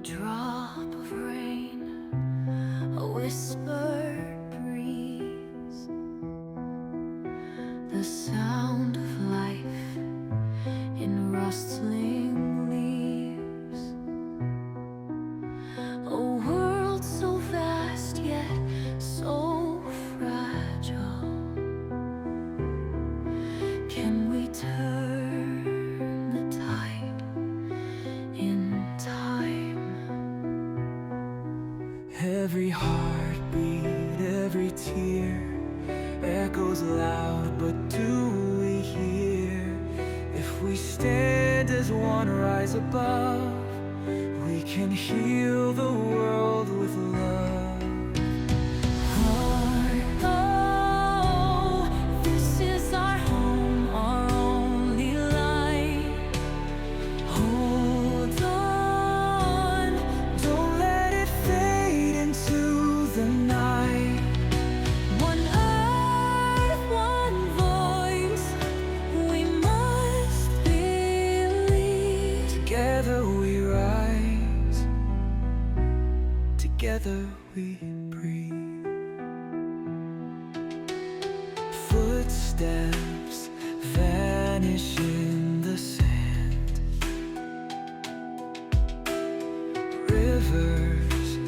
drop of rain, a whispered breeze, the sound of life in rustling leaves. A world so vast yet so fragile. Can we turn the tide in time? Every heartbeat, every tear echoes loud, but do we hear? If we stand as one, rise above, we can heal the world with love. Oh, this is our home, our only light. Hold on, don't let it fade into the night. One earth, one voice, we must believe. Together we rise, together we breathe. Footsteps vanish in the sand. Rivers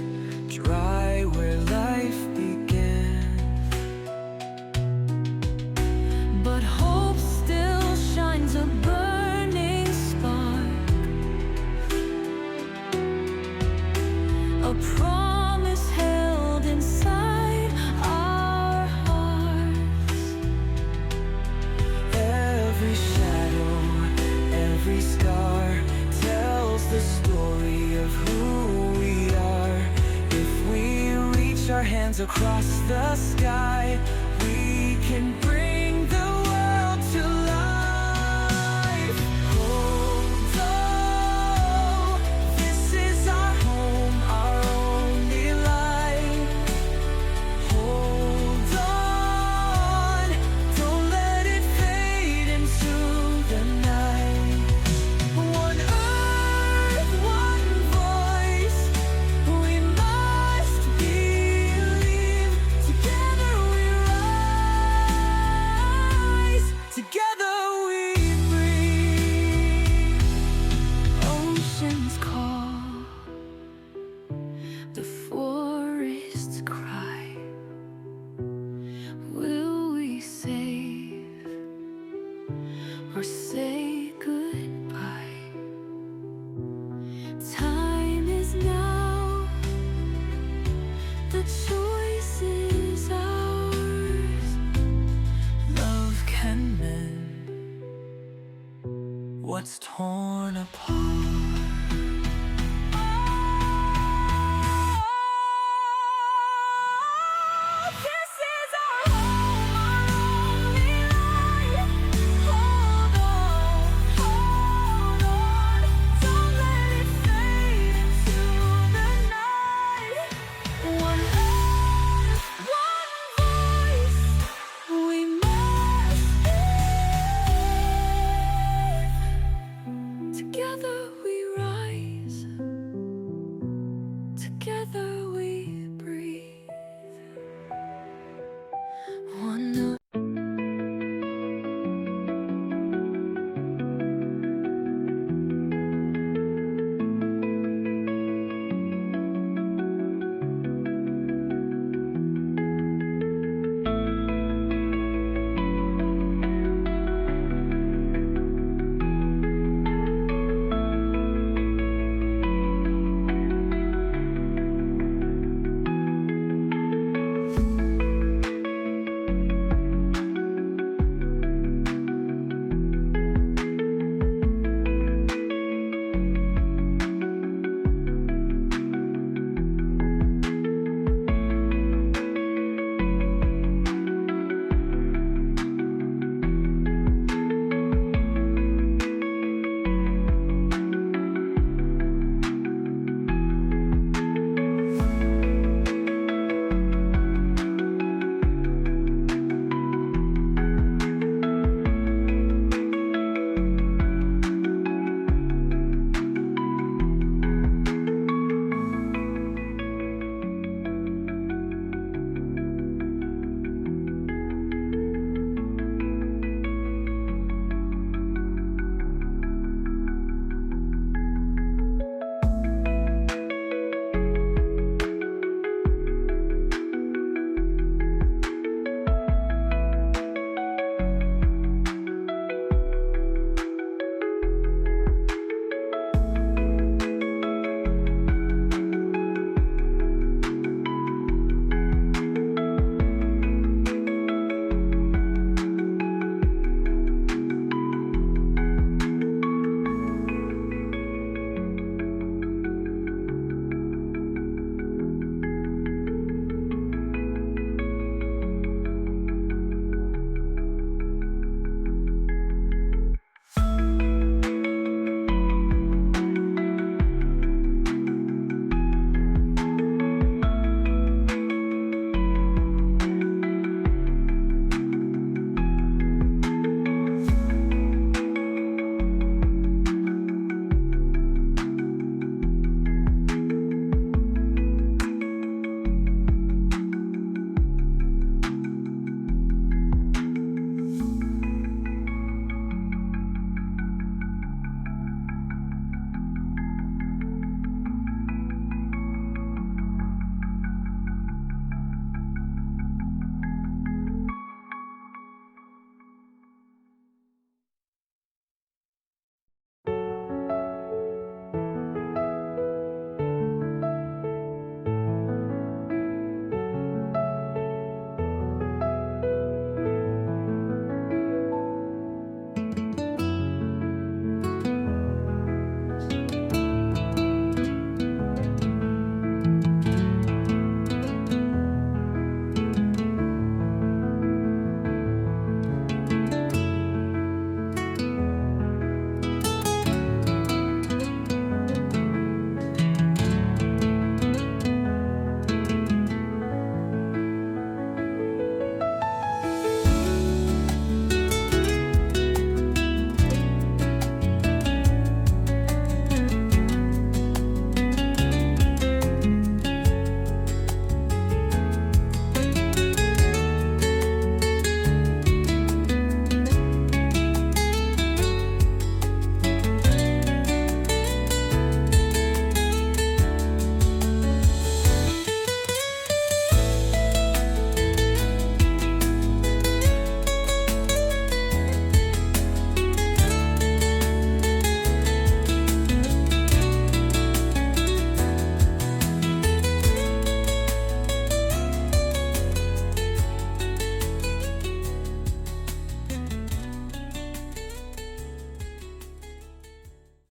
dry where life began. But hope still shines a burning spark, a promise held inside our hearts. Every shadow, every scar tells the story of who we are. If we reach our hands across the sky, we can bring the world to life. Hold on, this is our home, our only light. Hold on, don't let it fade into the night. One earth, one voice, we must believe. Together we rise, together we breathe. Oceans call, the forests cry. Will we save or say goodbye? Time is now, the choice is ours. Love can mend what's torn apart.